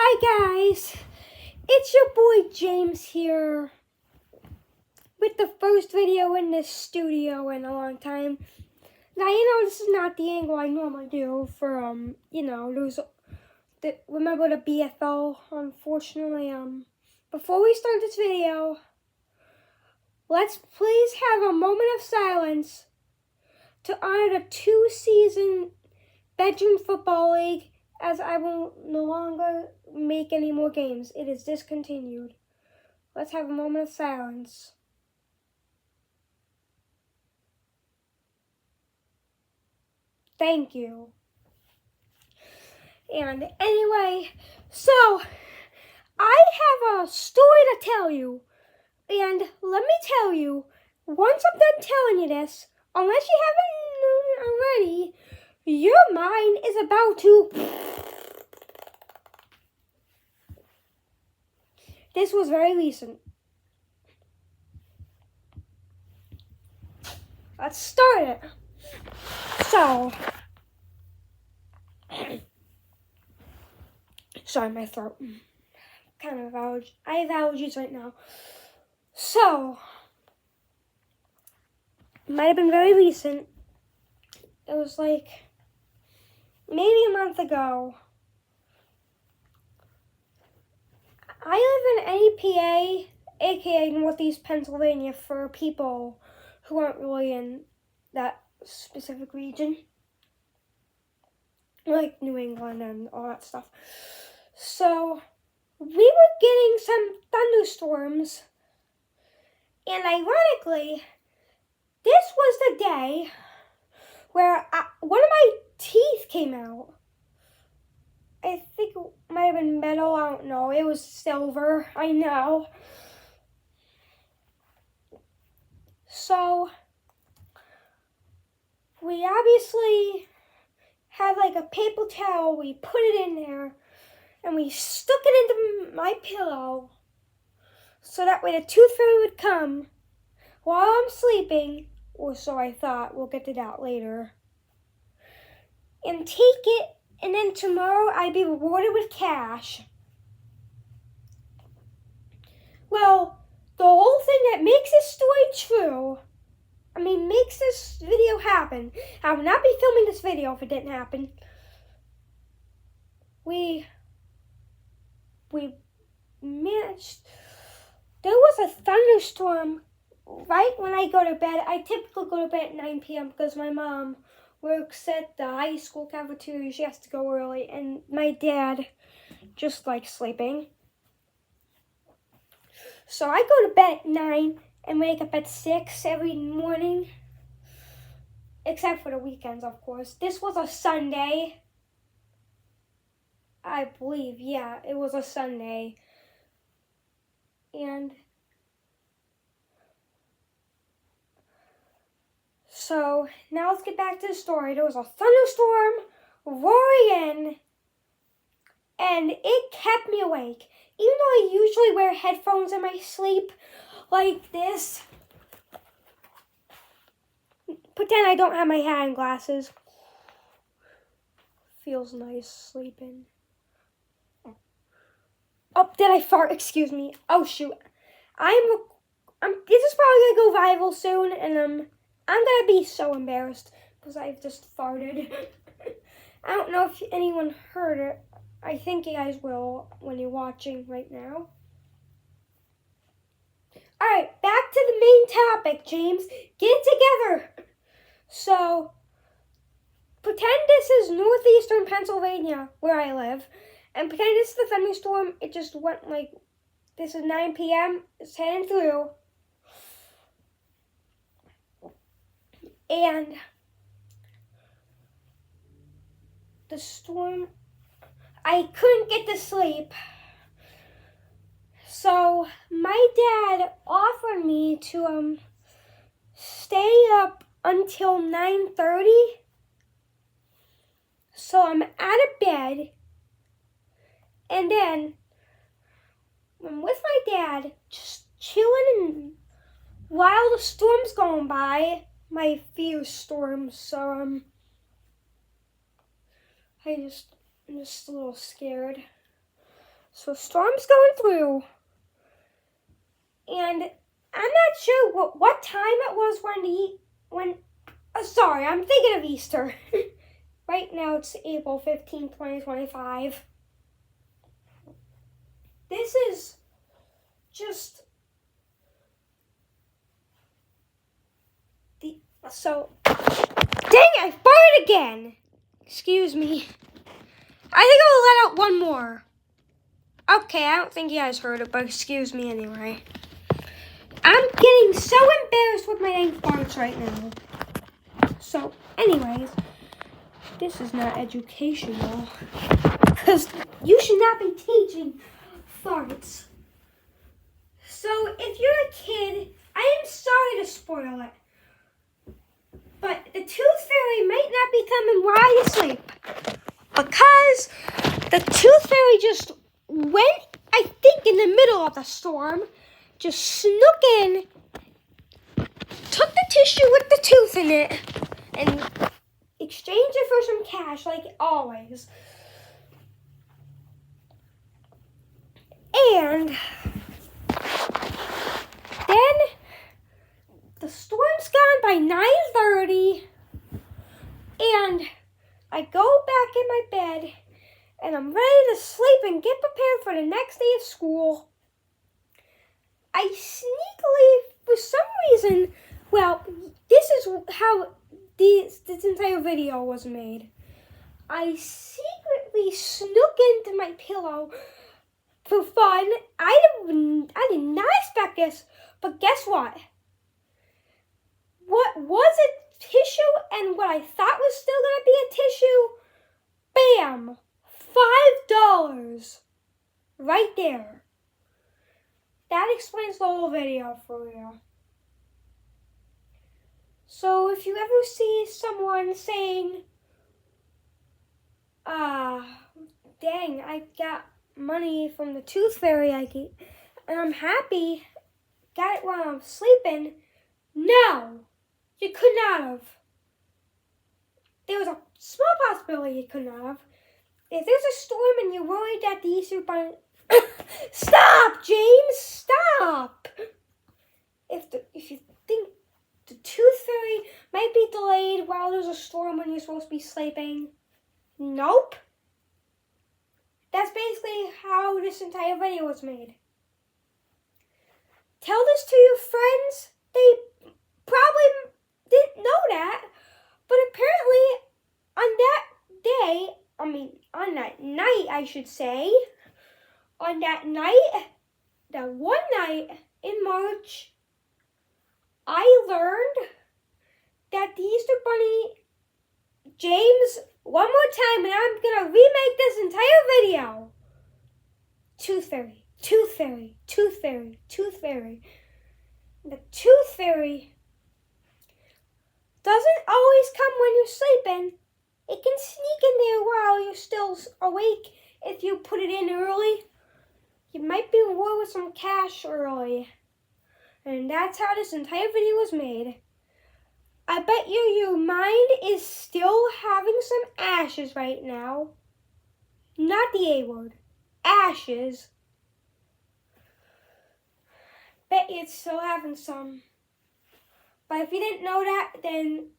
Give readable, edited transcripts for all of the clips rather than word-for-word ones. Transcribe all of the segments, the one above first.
Hi guys, it's your boy James here with the first video in this studio in a long time. Now this is not the angle I normally do for remember the BFL. Unfortunately, before we start this video, let's please have a moment of silence to honor the 2-season Bedroom Football League, as I will no longer make any more games. It is discontinued. Let's have a moment of silence. Thank you. And anyway, so I have a story to tell you. And let me tell you, once I'm done telling you this, unless you haven't known already, your mind is about to... This was very recent. Let's start it. So, sorry, my throat. Kind of allergy. I have allergies right now. So, it might have been very recent. It was like maybe a month ago. I live in NEPA, aka Northeast Pennsylvania, for people who aren't really in that specific region, like New England and all that stuff. So we were getting some thunderstorms, and ironically, this was the day where one of my teeth came out. I think it might have been metal, I don't know. It was silver, I know. So, we obviously had like a paper towel, we put it in there, and we stuck it into my pillow, so that way the tooth fairy would come while I'm sleeping, or so I thought. We'll get to that later. And take it, and then tomorrow I'd be rewarded with cash. Well, the whole thing that makes this story true, makes this video happen. I would not be filming this video if it didn't happen. We managed. There was a thunderstorm right when I go to bed. I typically go to bed at 9 p.m. because my mom works at the high school cafeteria. She has to go early, and my dad just likes sleeping. So I go to bed at 9 and wake up at 6 every morning, except for the weekends, of course. This was a Sunday, I believe. Yeah, it was a Sunday. And so now let's get back to the story. There was a thunderstorm roaring in, and it kept me awake. Even though I usually wear headphones in my sleep like this. Pretend I don't have my hat and glasses. Feels nice sleeping. Oh, did I fart? Excuse me. Oh shoot. This is probably gonna go viral soon, and I'm gonna be so embarrassed because I've just farted. I don't know if anyone heard it. I think you guys will when you're watching right now. Alright, back to the main topic, James. Get it together. So, pretend this is northeastern Pennsylvania, where I live, and pretend this is the thunderstorm. It just went like, this is 9 p.m., it's heading through. And the storm, I couldn't get to sleep. So my dad offered me to stay up until 9:30. So I'm out of bed, and then I'm with my dad, just chilling, and while the storm's going by, my fear storms. So I'm just a little scared. So storm's going through. And I'm not sure what time it was sorry, I'm thinking of Easter. Right now it's April 15th, 2025. This is just dang, I farted again. Excuse me. I think I'll let out one more. Okay, I don't think you guys heard it, but excuse me anyway. I'm getting so embarrassed with my dang farts right now. So, anyways, this is not educational. Because you should not be teaching farts. So, if you're a kid, I am sorry to spoil it. But the Tooth Fairy might not be coming while you sleep. Because the Tooth Fairy just went, I think, in the middle of the storm, just snuck in, took the tissue with the tooth in it, and exchanged it for some cash, like always. And then the storm's gone by 9:30, and I go back in my bed, and I'm ready to sleep and get prepared for the next day of school. I sneakily, for some reason, well, this is how this entire video was made. I secretly snuck into my pillow for fun. I did not expect this, but guess what? What was a tissue and what I thought was still going to be a tissue, bam, $5 right there. That explains the whole video for you. So if you ever see someone saying, dang, I got money from the Tooth Fairy and I'm happy, got it while I'm sleeping, no, you could not have. There was a small possibility you could not have. If there's a storm and you're worried that the Easter Bunny... Stop, James! Stop! If you think the Tooth Fairy might be delayed while there's a storm when you're supposed to be sleeping, nope. That's basically how this entire video was made. Tell this to your friends. They probably didn't know that, but apparently on that night, I should say, on that night, that one night in March, I learned that the Easter Bunny, James, one more time, and I'm going to remake this entire video. Tooth Fairy, Tooth Fairy, Tooth Fairy, Tooth Fairy. The Tooth Fairy doesn't always come when you're sleeping. It can sneak in there while you're still awake if you put it in early. You might be rewarded with some cash early. And that's how this entire video was made. I bet your mind is still having some ashes right now. Not the A word. Ashes. Bet it's still having some. But if you didn't know that, then,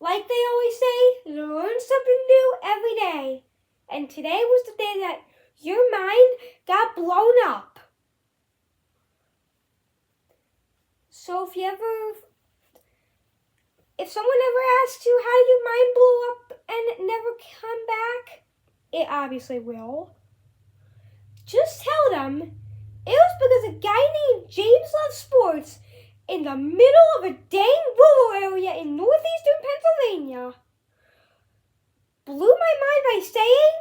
like they always say, learn something new every day. And today was the day that your mind got blown up. So if someone ever asks you how did your mind blow up and never come back, it obviously will. Just tell them it was because a guy named James Loves Sports in the middle of a dang rural area in northeastern Pennsylvania blew my mind by saying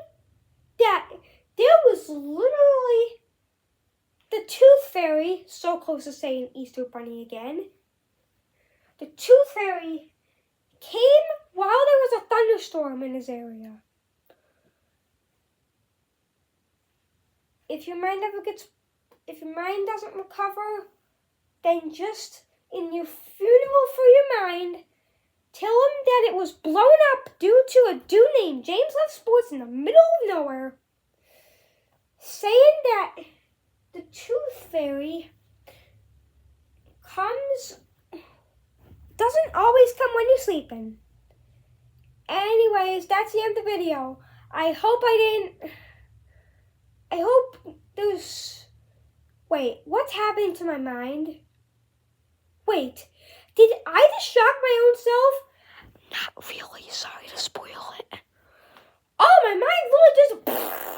that there was literally the Tooth Fairy, so close to saying Easter Bunny again. The Tooth Fairy came while there was a thunderstorm in his area. If your mind doesn't recover, then just in your funeral for your mind, tell him that it was blown up due to a dude named James Loves Sports in the middle of nowhere. Say fairy doesn't always come when you're sleeping. Anyways, that's the end of the video. I hope there's... Wait, what's happening to my mind? Wait, did I just shock my own self? Not really, sorry to spoil it. Oh, my mind literally just...